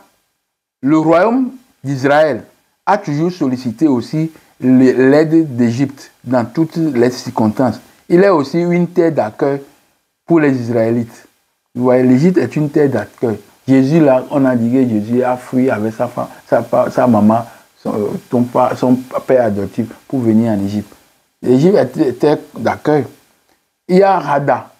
le royaume d'Israël a toujours sollicité aussi l'aide d'Égypte dans toutes les circonstances. Il est aussi une terre d'accueil pour les Israélites. Vous voyez, l'Égypte est une terre d'accueil. Jésus, là, on a dit que Jésus a fui avec sa maman, son père adoptif, pour venir en Égypte. L'Égypte est une terre d'accueil. Il y a Hada,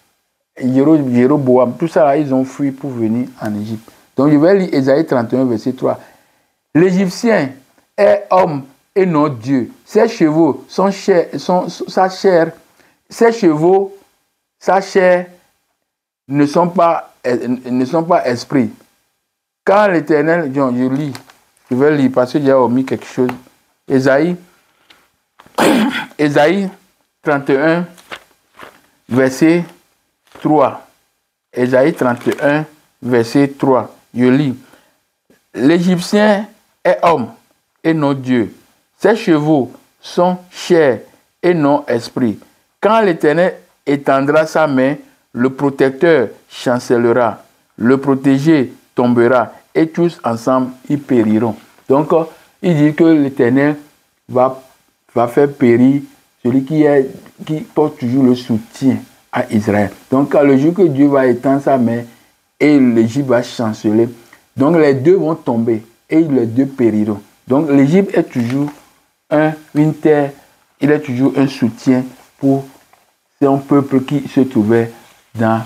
Jéroboam, tout ça là, ils ont fui pour venir en Égypte. Donc je vais lire Ésaïe 31, verset 3. L'Égyptien est homme et non Dieu. Ses chevaux, sa chair, ses chevaux, sa chair ne sont pas esprits. Quand l'Éternel, je lis, je vais lire parce que j'ai omis quelque chose. Ésaïe 31, verset 3. Ésaïe 31, verset 3. Je lis. L'Égyptien est homme et non Dieu. Ses chevaux sont chair et non esprit. Quand l'Éternel étendra sa main, le protecteur chancellera, le protégé tombera, et tous ensemble, ils périront. Donc, il dit que l'Éternel va faire périr celui qui porte toujours le soutien à Israël. Donc, le jour que Dieu va étendre sa main et l'Égypte va chanceler, donc les deux vont tomber et les deux périront. Donc, l'Égypte est toujours une terre, il est toujours un soutien pour un peuple qui se trouvait dans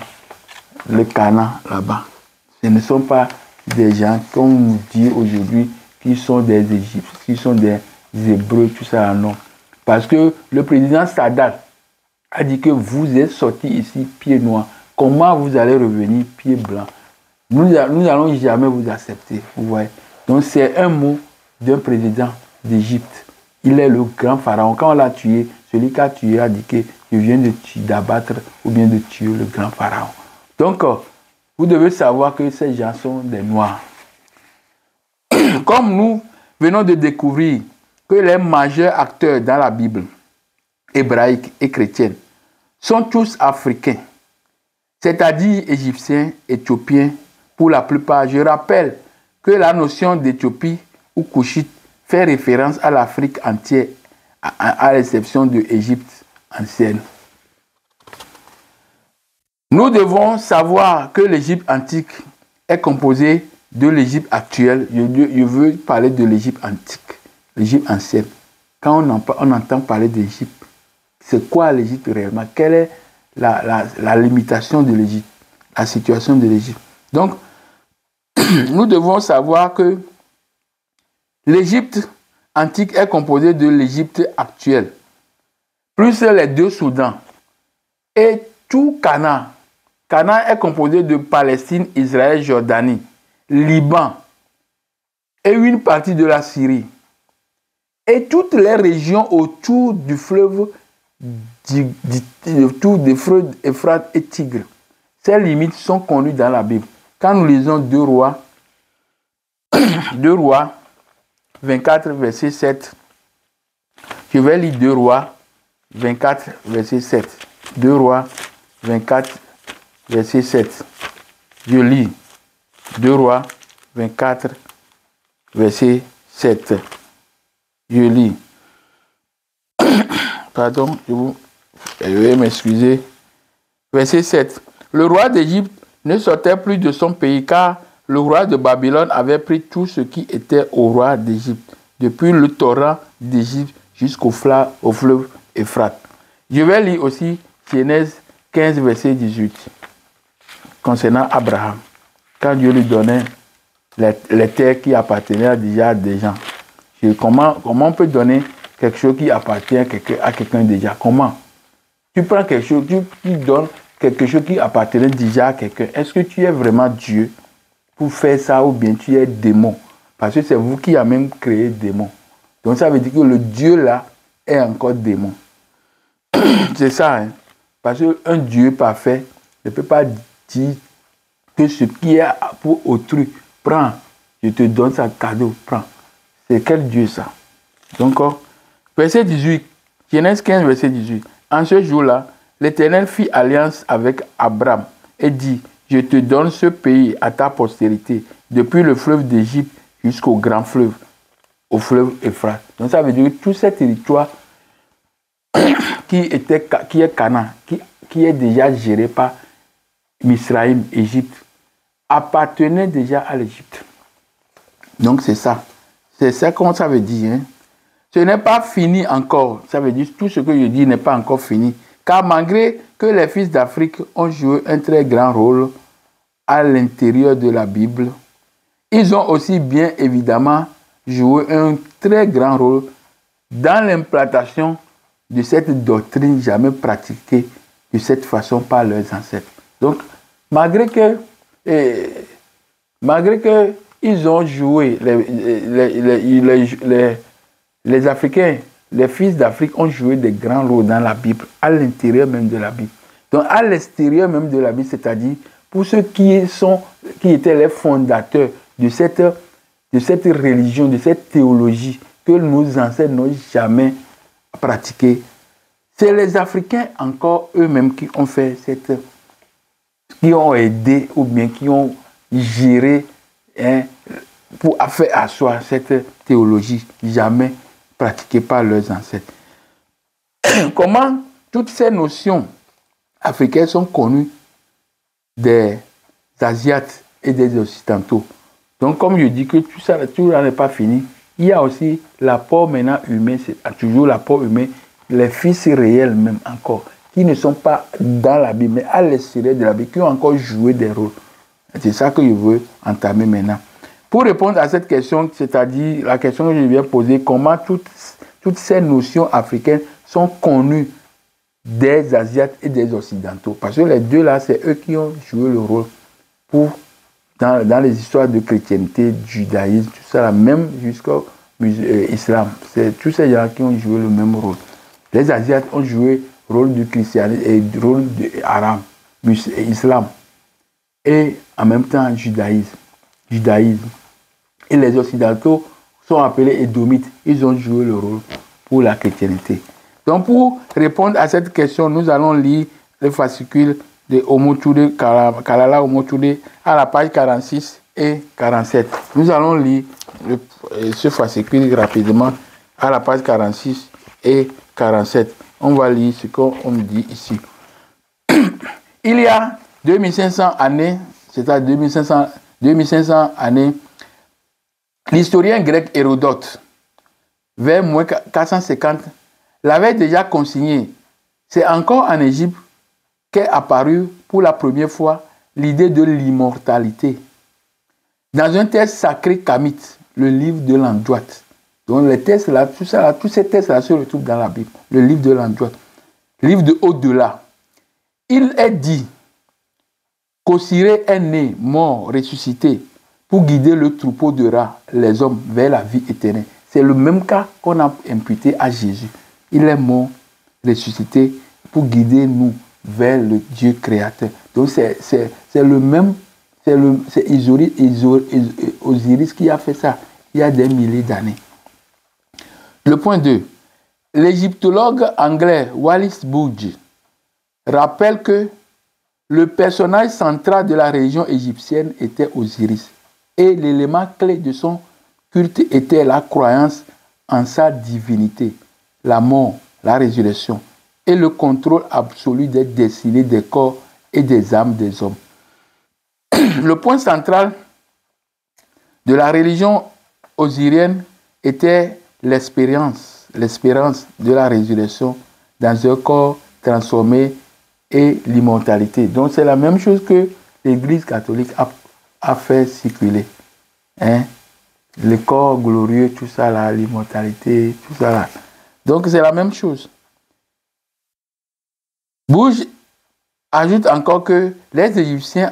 le Canaan là-bas. Ce ne sont pas des gens, comme on nous dit aujourd'hui, qui sont des Égyptiens, qui sont des Hébreux, tout ça, non. Parce que le président Sadat a dit que vous êtes sortis ici pieds noirs. Comment vous allez revenir pieds blancs? Nous n'allons jamais vous accepter. Vous voyez. Donc c'est un mot d'un président d'Égypte. Il est le grand pharaon. Quand on l'a tué, celui qui a tué a dit que je viens d'abattre ou bien de tuer le grand pharaon. Donc, vous devez savoir que ces gens sont des noirs. Comme nous venons de découvrir que les majeurs acteurs dans la Bible hébraïque et chrétienne sont tous africains, c'est-à-dire égyptiens, éthiopiens pour la plupart. Je rappelle que la notion d'Éthiopie ou Couchite fait référence à l'Afrique entière, à l'exception de l'Égypte ancienne. Nous devons savoir que l'Égypte antique est composée de l'Égypte actuelle. Je veux parler de l'Égypte antique, l'Égypte ancienne. Quand on entend parler d'Égypte, c'est quoi l'Égypte réellement? Quelle est la limitation de l'Égypte, la situation de l'Égypte? Donc, nous devons savoir que l'Égypte antique est composée de l'Égypte actuelle, plus les deux Soudans et tout Canaan Canaan est composé de Palestine, Israël, Jordanie, Liban et une partie de la Syrie. Et toutes les régions autour du fleuve, autour des fleuves Euphrate et Tigre. Ces limites sont connues dans la Bible. Quand nous lisons 2 Rois 24, verset 7, je vais lire 2 Rois 24, verset 7. 2 Rois 24, verset 7. Je lis 2 Rois 24, verset 7. Je lis. Pardon, je vais m'excuser. Verset 7. Le roi d'Égypte ne sortait plus de son pays car le roi de Babylone avait pris tout ce qui était au roi d'Égypte, depuis le torrent d'Égypte jusqu'au fleuve Euphrate. Je vais lire aussi Genèse 15, verset 18, concernant Abraham. Quand Dieu lui donnait les terres qui appartenaient déjà à des gens. Comment on peut donner quelque chose qui appartient à quelqu'un déjà? Comment? Tu prends quelque chose, tu donnes quelque chose qui appartenait déjà à quelqu'un. Est-ce que tu es vraiment Dieu pour faire ça ou bien tu es démon? Parce que c'est vous qui avez même créé démon. Donc ça veut dire que le Dieu là est encore démon. C'est ça, hein? Parce qu'un Dieu parfait ne peut pas dire que ce qui est pour autrui, prends, je te donne ça cadeau, prends. C'est quel Dieu ça? Donc, verset 18, Genèse 15, verset 18. En ce jour-là, l'Éternel fit alliance avec Abraham et dit, je te donne ce pays à ta postérité, depuis le fleuve d'Égypte jusqu'au grand fleuve, au fleuve Euphrate. Donc ça veut dire que tout ce territoire qui est Canaan, qui est déjà géré par Misraïm, Égypte, appartenait déjà à l'Égypte. Donc c'est ça. C'est ça comme ça veut dire. Hein? Ce n'est pas fini encore. Ça veut dire que tout ce que je dis n'est pas encore fini. Car malgré que les fils d'Afrique ont joué un très grand rôle à l'intérieur de la Bible, ils ont aussi bien évidemment joué un très grand rôle dans l'implantation de cette doctrine jamais pratiquée de cette façon par leurs ancêtres. Donc, malgré que ils ont joué, les Africains, les fils d'Afrique ont joué des grands rôles dans la Bible, à l'intérieur même de la Bible. Donc, à l'extérieur même de la Bible, c'est-à-dire pour ceux qui étaient les fondateurs de cette religion, de cette théologie que nos ancêtres n'ont jamais pratiquée, c'est les Africains encore eux-mêmes qui ont fait qui ont aidé ou bien qui ont géré pour faire asseoir cette théologie jamais pratiquée par leurs ancêtres. Comment toutes ces notions africaines sont connues des Asiates et des Occidentaux? Donc, comme je dis que tout ça n'est pas fini, il y a aussi l'apport maintenant humain, c'est toujours l'apport humain, les fils réels même encore, qui ne sont pas dans la Bible, mais à l'extérieur de la Bible, qui ont encore joué des rôles. C'est ça que je veux entamer maintenant. Pour répondre à cette question, c'est-à-dire la question que je viens poser, comment toutes ces notions africaines sont connues des Asiates et des Occidentaux? Parce que les deux là, c'est eux qui ont joué le rôle dans les histoires de chrétienté, du judaïsme, tout ça, même jusqu'au islam. C'est tous ces gens qui ont joué le même rôle. Les Asiates ont joué le rôle du christianisme et le rôle de l'islam, et en même temps judaïsme. Et les Occidentaux sont appelés Édomites. Ils ont joué le rôle pour la chrétienté. Donc pour répondre à cette question, nous allons lire le fascicule de Omotouré, Kalala Omotouré à la page 46 et 47. Nous allons lire ce fascicule rapidement à la page 46 et 47. On va lire ce qu'on dit ici. Il y a 2500 années, c'est-à-dire 2500 années, l'historien grec Hérodote, vers moins 450, l'avait déjà consigné. C'est encore en Égypte qu'est apparue pour la première fois l'idée de l'immortalité. Dans un texte sacré kamite, le livre de l'Andouate. Donc les textes là, tous ces textes là se retrouvent dans la Bible. Le livre de l'Andouate, livre de au-delà. Il est dit qu'Osiré est né, mort, ressuscité, pour guider le troupeau de rats, les hommes, vers la vie éternelle. C'est le même cas qu'on a imputé à Jésus. Il est mort, ressuscité, pour guider nous vers le Dieu créateur. Donc c'est le même, c'est Osiris qui a fait ça il y a des milliers d'années. Le point 2. L'égyptologue anglais Wallis Budge rappelle que le personnage central de la religion égyptienne était Osiris et l'élément clé de son culte était la croyance en sa divinité, la mort, la résurrection et le contrôle absolu des destinées des corps et des âmes des hommes. Le point central de la religion osirienne était l'espérance de la résurrection dans un corps transformé et l'immortalité. Donc c'est la même chose que l'Église catholique a fait circuler. Le corps glorieux, tout ça là, l'immortalité, tout ça là. Donc c'est la même chose. Budge ajoute encore que les Égyptiens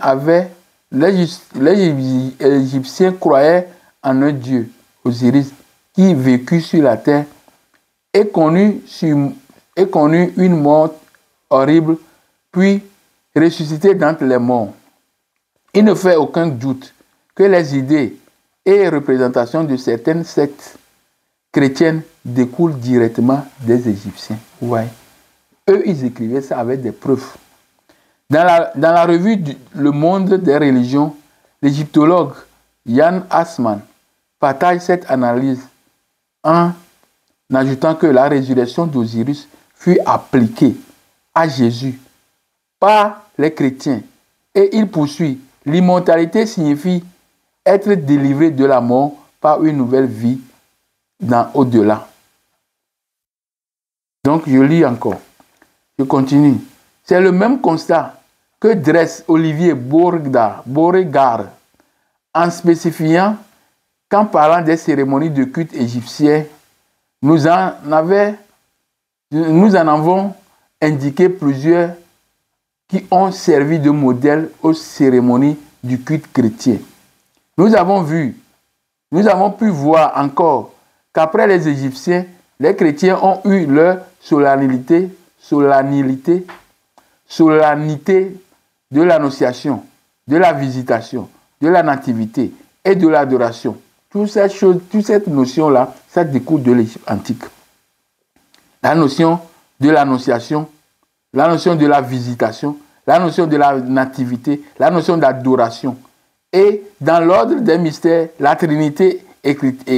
croyaient en un Dieu, Osiris, qui vécut sur la terre et connut une mort horrible, puis ressuscité d'entre les morts. Il ne fait aucun doute que les idées et représentations de certaines sectes chrétiennes découlent directement des Égyptiens. Ouais. Eux, ils écrivaient ça avec des preuves. Dans la revue Le Monde des religions, l'égyptologue Yann Assmann partage cette analyse en ajoutant que la résurrection d'Osiris fut appliquée à Jésus par les chrétiens. Et il poursuit, l'immortalité signifie être délivré de la mort par une nouvelle vie dans au-delà. Donc je lis encore, je continue. C'est le même constat que dresse Olivier Beauregard en spécifiant qu'en parlant des cérémonies de culte égyptiennes, nous en avons indiqué plusieurs qui ont servi de modèle aux cérémonies du culte chrétien. Nous avons pu voir encore qu'après les Égyptiens, les chrétiens ont eu leur solennité de l'annonciation, de la visitation, de la nativité et de l'adoration. Toutes ces choses, toute cette notion-là, ça découle de l'Égypte antique. La notion de l'annonciation, la notion de la visitation, la notion de la nativité, la notion d'adoration. Et dans l'ordre des mystères, la Trinité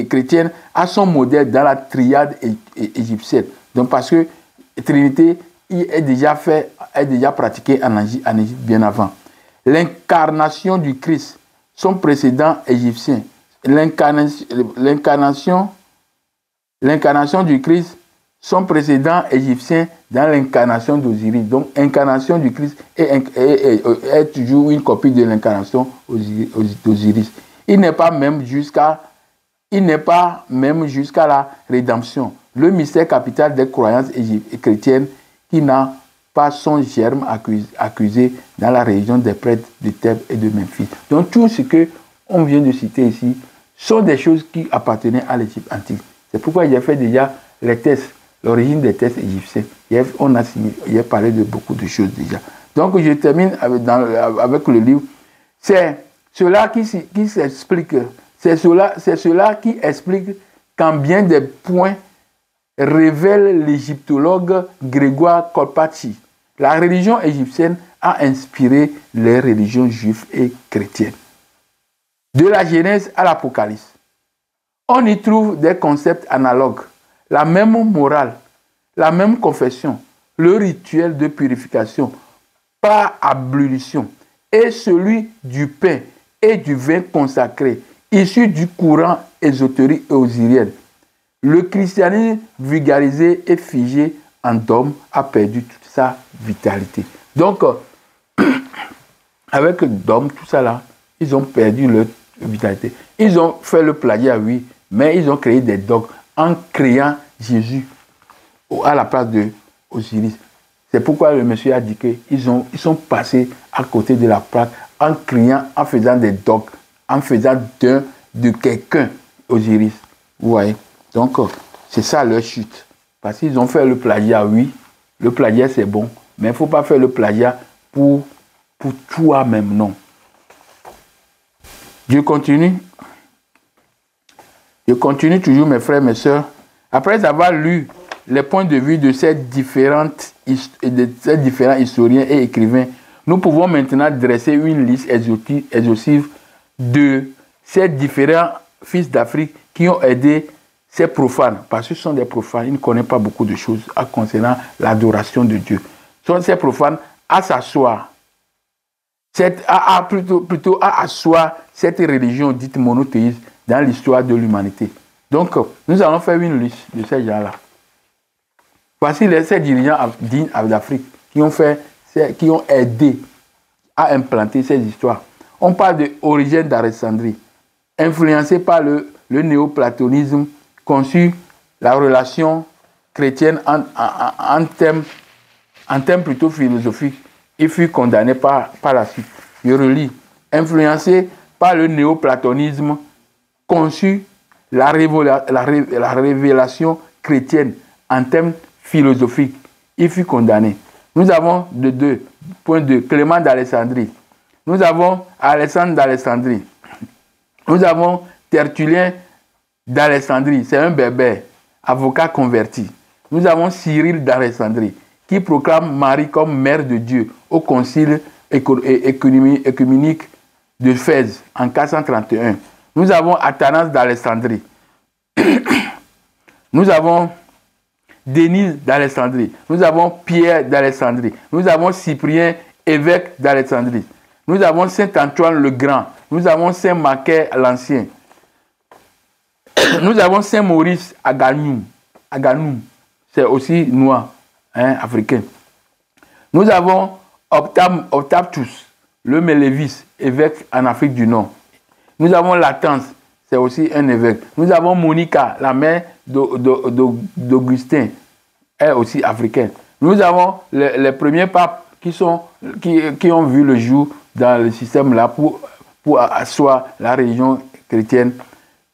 chrétienne a son modèle dans la triade égyptienne. Donc parce que la Trinité est déjà pratiquée en Égypte bien avant. L'incarnation du Christ, son précédent égyptien. L'incarnation du Christ, son précédent égyptien dans l'incarnation d'Osiris. Donc, l'incarnation du Christ est toujours une copie de l'incarnation d'Osiris. Il n'est pas même jusqu'à la rédemption. Le mystère capital des croyances chrétiennes qui n'a pas son germe accusé dans la région des prêtres de Thèbes et de Memphis. Donc, tout ce qu'on vient de citer ici sont des choses qui appartenaient à l'Égypte antique. C'est pourquoi j'ai fait déjà les tests, l'origine des tests égyptiens. Il a parlé de beaucoup de choses déjà. Donc, je termine avec le livre. C'est cela qui s'explique. C'est cela qui explique qu'en bien des points révèle l'égyptologue Grégoire Colpacci. La religion égyptienne a inspiré les religions juives et chrétiennes. De la Genèse à l'Apocalypse, on y trouve des concepts analogues, la même morale, la même confession, le rituel de purification par ablution et celui du pain et du vin consacré, issus du courant ésotérique osirien. Le christianisme vulgarisé et figé en dogme a perdu toute sa vitalité. Donc, avec le dogme, tout ça là, ils ont perdu leur vitalité. Ils ont fait le plagiat, oui, mais ils ont créé des dogmes en créant Jésus à la place de Osiris. C'est pourquoi le monsieur a dit qu'ils sont passés à côté de la plaque en criant, en faisant des dogmes, en faisant de quelqu'un Osiris. Vous voyez? Donc, c'est ça leur chute. Parce qu'ils ont fait le plagiat, oui. Le plagiat, c'est bon. Mais il ne faut pas faire le plagiat pour toi-même, non. Je continue. Je continue toujours, mes frères, mes sœurs. Après avoir lu les points de vue de ces différents historiens et écrivains, nous pouvons maintenant dresser une liste exhaustive de ces différents fils d'Afrique qui ont aidé ces profanes, parce que ce sont des profanes, ils ne connaissent pas beaucoup de choses concernant l'adoration de Dieu. Ce sont ces profanes à s'asseoir, plutôt à asseoir cette religion dite monothéiste dans l'histoire de l'humanité. Donc, nous allons faire une liste de ces gens-là. Voici ces dirigeants d'Afrique qui ont aidé à implanter ces histoires. On parle de Origène d'Alexandrie, influencé par le néoplatonisme, conçu la relation chrétienne en termes plutôt philosophiques. Il fut condamné par la suite. Je relis. Influencé par le néoplatonisme, conçu la révélation chrétienne en termes philosophiques. Il fut condamné. Nous avons de 2.2 Clément d'Alexandrie. Nous avons Alexandre d'Alexandrie. Nous avons Tertullien d'Alexandrie. C'est un berbère, avocat converti. Nous avons Cyril d'Alexandrie, qui proclame Marie comme mère de Dieu au concile œcuménique de Fès en 431. Nous avons Athanas d'Alexandrie. Nous avons Denise d'Alexandrie. Nous avons Pierre d'Alexandrie. Nous avons Cyprien, évêque d'Alexandrie. Nous avons Saint-Antoine le Grand. Nous avons Saint-Macaire l'Ancien. Nous avons Saint-Maurice à Ganoum. C'est aussi noir, africain. Nous avons Optatus, le Mélévis, évêque en Afrique du Nord. Nous avons Latence, c'est aussi un évêque. Nous avons Monica, la mère d'Augustin, est aussi africaine. Nous avons les premiers papes qui ont vu le jour dans le système là pour asseoir la religion chrétienne.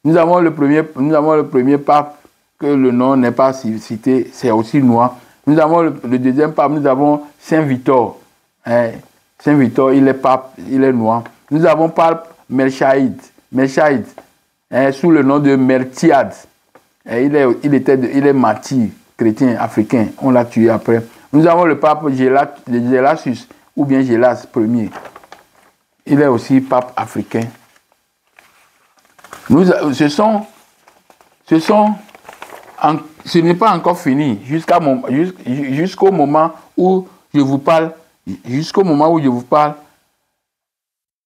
Nous avons le premier pape que le nom n'est pas cité, c'est aussi noir. Nous avons le deuxième pape, nous avons Saint Victor. Saint Victor, il est pape, il est noir. Nous avons pape Melchaïd, sous le nom de Meltiade. Il est martyr chrétien africain, on l'a tué après. Nous avons le pape Gelasius, ou bien Gélas Ier. Il est aussi pape africain. Ce n'est pas encore fini jusqu'au moment où je vous parle.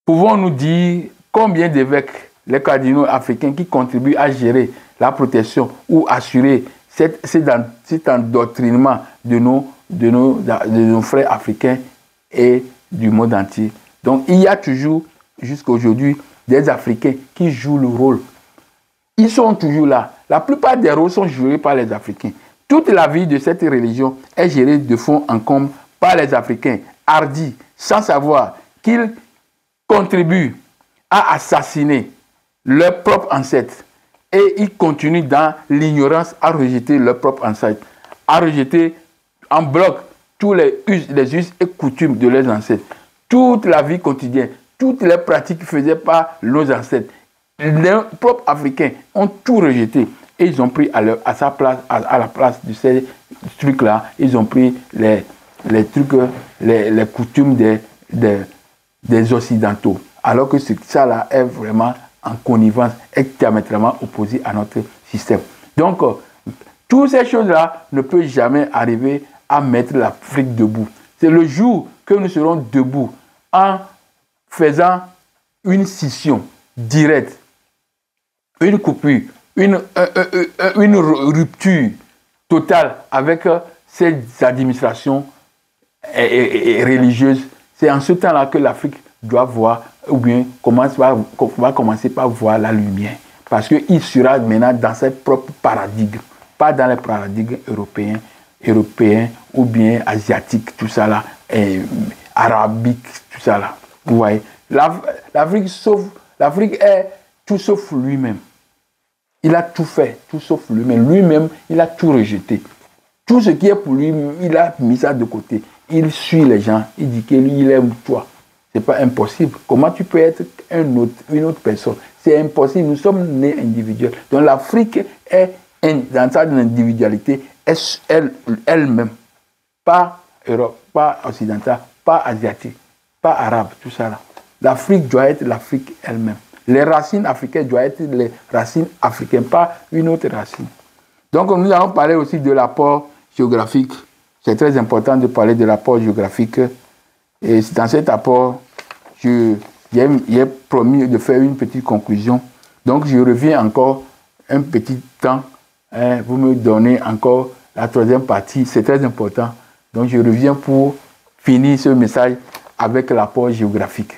Pouvons-nous dire combien d'évêques, les cardinaux africains, qui contribuent à gérer la protection ou assurer cet endoctrinement de nos frères africains et du monde entier. Donc il y a toujours, jusqu'à aujourd'hui, des Africains qui jouent le rôle. Ils sont toujours là. La plupart des rôles sont joués par les Africains. Toute la vie de cette religion est gérée de fond en comble par les Africains, hardis, sans savoir qu'ils contribuent à assassiner leurs propres ancêtres. Et ils continuent dans l'ignorance à rejeter leurs propres ancêtres, à rejeter en bloc tous les us et coutumes de leurs ancêtres. Toute la vie quotidienne, toutes les pratiques que faisaient par nos ancêtres, les propres Africains ont tout rejeté. Et ils ont pris à la place de ces trucs-là, ils ont pris les trucs, les coutumes des Occidentaux. Alors que ça-là est vraiment en connivence, est diamétralement opposé à notre système. Donc, toutes ces choses-là ne peuvent jamais arriver à mettre l'Afrique debout. C'est le jour que nous serons debout en faisant une scission directe, une coupure, une rupture totale avec ces administrations religieuses. C'est en ce temps-là que l'Afrique doit voir, ou bien va commencer par voir la lumière. Parce qu'il sera maintenant dans ses propres paradigmes, pas dans les paradigmes européens ou bien asiatiques, tout ça là, arabique, tout ça là. Vous voyez, L'Afrique est tout sauf lui-même. Il a tout fait, tout sauf lui-même. Lui-même, il a tout rejeté. Tout ce qui est pour lui, il a mis ça de côté. Il suit les gens. Il dit que lui, il aime toi. Ce n'est pas impossible. Comment tu peux être une autre personne? C'est impossible. Nous sommes nés individuels. Donc l'Afrique est dans sa individualité, elle-même. Pas Europe, pas occidentale, pas asiatique, pas arabe, tout ça là. L'Afrique doit être l'Afrique elle-même. Les racines africaines doivent être les racines africaines, pas une autre racine. Donc nous allons parler aussi de l'apport géographique. C'est très important de parler de l'apport géographique. Et dans cet apport, j'ai promis de faire une petite conclusion. Donc je reviens encore un petit temps. Vous me donnez encore la troisième partie. C'est très important. Donc je reviens pour finir ce message avec l'apport géographique.